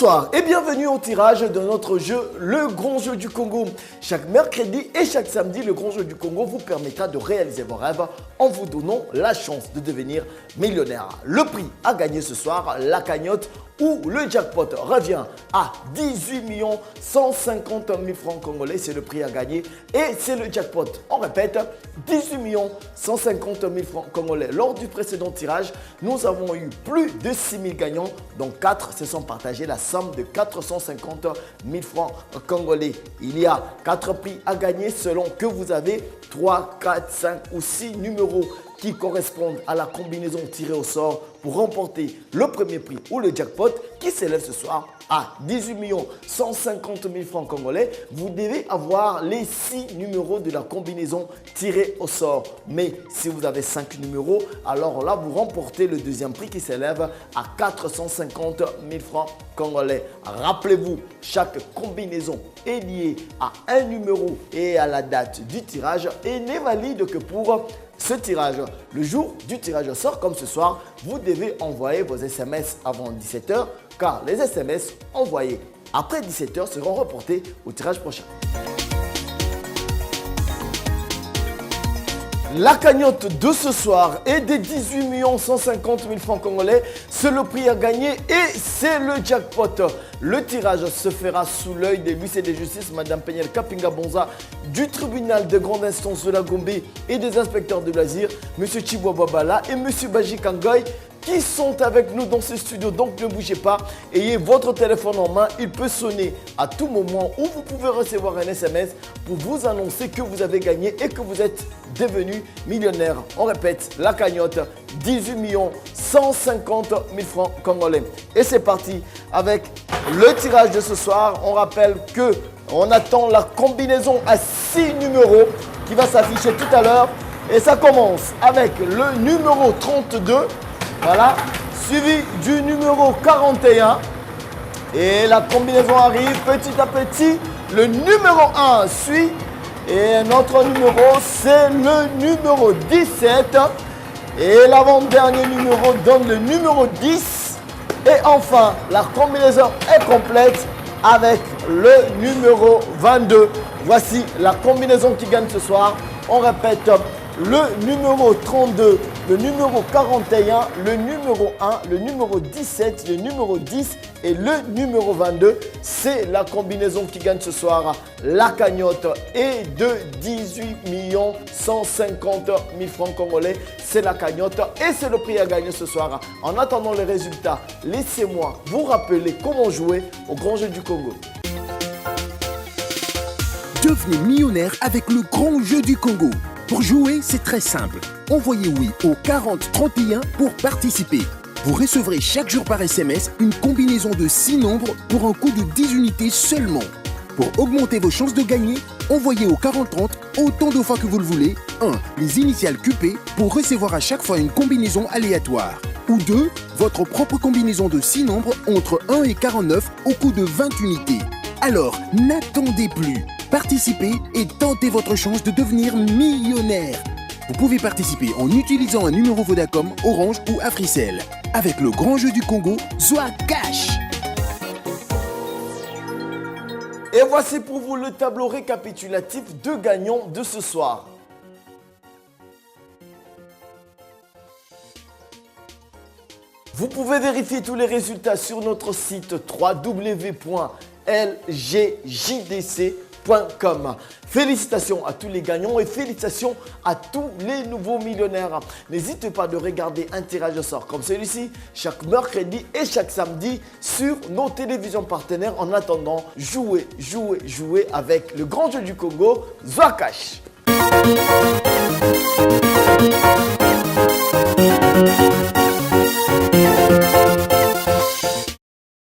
Bonsoir et bienvenue au tirage de notre jeu, le Grand Jeu du Congo. Chaque mercredi et chaque samedi, le Grand Jeu du Congo vous permettra de réaliser vos rêves en vous donnant la chance de devenir millionnaire. Le prix à gagner ce soir, la cagnotte où le jackpot revient à 18 150 000 francs congolais. C'est le prix à gagner et c'est le jackpot. On répète, 18 150 000 francs congolais. Lors du précédent tirage, nous avons eu plus de 6 000 gagnants, dont 4 se sont partagés la somme de 450 000 francs congolais. Il y a 4 prix à gagner selon que vous avez 3, 4, 5 ou 6 numéros qui correspondent à la combinaison tirée au sort pour remporter le premier prix ou le jackpot qui s'élève ce soir à 18 150 000 francs congolais. Vous devez avoir les 6 numéros de la combinaison tirée au sort. Mais si vous avez 5 numéros, alors là, vous remportez le deuxième prix qui s'élève à 450 000 francs congolais. Rappelez-vous, chaque combinaison est liée à un numéro et à la date du tirage et n'est valide que pour ce tirage. Le jour du tirage au sort, comme ce soir, vous devez envoyer vos SMS avant 17 h car les SMS envoyés après 17 h seront reportés au tirage prochain. La cagnotte de ce soir est de 18 150 000 francs congolais. C'est le prix à gagner et c'est le jackpot. Le tirage se fera sous l'œil de l'huissier de justice, Mme Peñel Kapinga Bonza, du tribunal de grande instance de la Gombe et des inspecteurs de loisirs, M. Chibouaba Bala et M. Baji Kangoy, qui sont avec nous dans ce studio. Donc ne bougez pas, ayez votre téléphone en main, il peut sonner à tout moment où vous pouvez recevoir un SMS pour vous annoncer que vous avez gagné et que vous êtes devenu millionnaire. On répète, la cagnotte, 18 150 000 francs congolais. Et c'est parti avec le tirage de ce soir. On rappelle que on attend la combinaison à 6 numéros qui va s'afficher tout à l'heure. Et ça commence avec le numéro 32. Voilà, suivi du numéro 41 et la combinaison arrive petit à petit. Le numéro 1 suit et notre numéro c'est le numéro 17 et l'avant-dernier numéro donne le numéro 10 et enfin la combinaison est complète avec le numéro 22. Voici la combinaison qui gagne ce soir. On répète. Le numéro 32, le numéro 41, le numéro 1, le numéro 17, le numéro 10 et le numéro 22. C'est la combinaison qui gagne ce soir. La cagnotte est de 18 150 000 francs congolais. C'est la cagnotte et c'est le prix à gagner ce soir. En attendant les résultats, laissez-moi vous rappeler comment jouer au Grand Jeu du Congo. Devenez millionnaire avec le Grand Jeu du Congo. Pour jouer, c'est très simple. Envoyez oui au 40 31 pour participer. Vous recevrez chaque jour par SMS une combinaison de 6 nombres pour un coût de 10 unités seulement. Pour augmenter vos chances de gagner, envoyez au 40 30 autant de fois que vous le voulez. 1. Les initiales QP pour recevoir à chaque fois une combinaison aléatoire. Ou 2. Votre propre combinaison de 6 nombres entre 1 et 49 au coût de 20 unités. Alors, n'attendez plus. Participez et tentez votre chance de devenir millionnaire. Vous pouvez participer en utilisant un numéro Vodacom, Orange ou Africell. Avec le Grand Jeu du Congo, Zoa Cash. Et voici pour vous le tableau récapitulatif de gagnants de ce soir. Vous pouvez vérifier tous les résultats sur notre site www.lgjdc.com. Félicitations à tous les gagnants et félicitations à tous les nouveaux millionnaires. N'hésitez pas de regarder un tirage au sort comme celui-ci chaque mercredi et chaque samedi sur nos télévisions partenaires. En attendant, jouez avec le Grand Jeu du Congo, Zoa Cash.